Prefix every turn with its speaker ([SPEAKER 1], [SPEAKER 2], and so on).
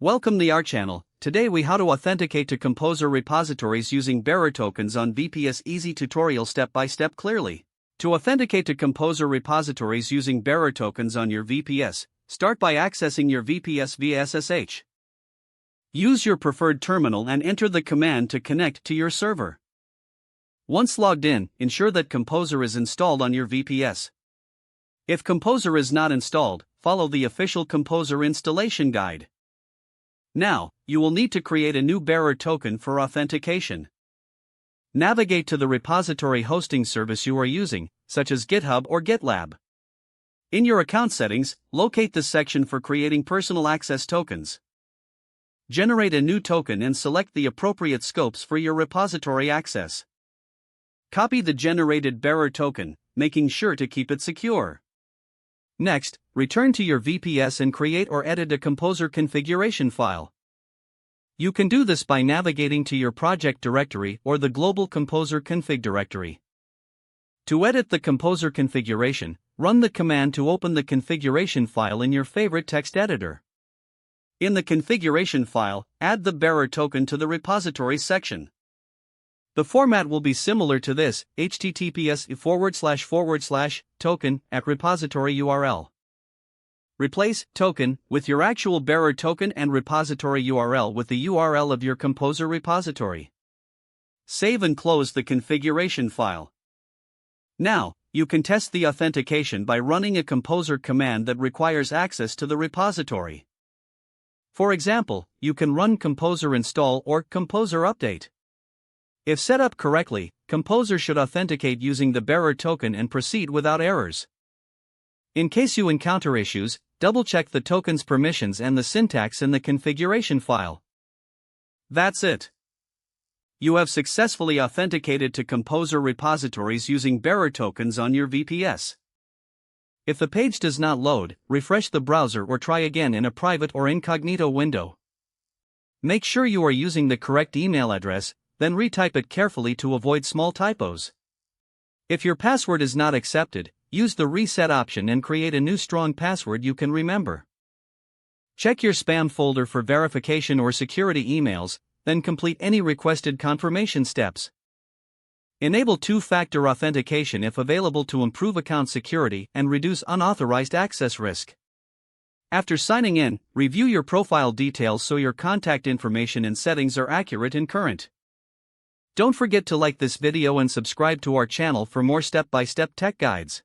[SPEAKER 1] Welcome to our channel. Today we how to authenticate to Composer repositories using bearer tokens on VPS. Easy tutorial step by step clearly. To authenticate to Composer repositories using bearer tokens on your VPS, start by accessing your VPS via SSH. Use your preferred terminal and enter the command to connect to your server. Once logged in, ensure that Composer is installed on your VPS. If Composer is not installed, follow the official Composer installation guide. Now, you will need to create a new bearer token for authentication. Navigate to the repository hosting service you are using, such as GitHub or GitLab. In your account settings, locate the section for creating personal access tokens. Generate a new token and select the appropriate scopes for your repository access. Copy the generated bearer token, making sure to keep it secure. Next, return to your VPS and create or edit a Composer configuration file. You can do this by navigating to your project directory or the global Composer config directory. To edit the Composer configuration, run the command to open the configuration file in your favorite text editor. In the configuration file, add the bearer token to the repositories section. The format will be similar to this: https://token at repository URL. Replace token with your actual bearer token and repository URL with the URL of your Composer repository. Save and close the configuration file. Now, you can test the authentication by running a Composer command that requires access to the repository. For example, you can run Composer install or Composer update. If set up correctly, Composer should authenticate using the bearer token and proceed without errors. In case you encounter issues, double-check the token's permissions and the syntax in the configuration file. That's it. You have successfully authenticated to Composer repositories using bearer tokens on your VPS. If the page does not load, refresh the browser or try again in a private or incognito window. Make sure you are using the correct email address, then retype it carefully to avoid small typos. If your password is not accepted, use the reset option and create a new strong password you can remember. Check your spam folder for verification or security emails, then complete any requested confirmation steps. Enable two-factor authentication if available to improve account security and reduce unauthorized access risk. After signing in, review your profile details so your contact information and settings are accurate and current. Don't forget to like this video and subscribe to our channel for more step-by-step tech guides.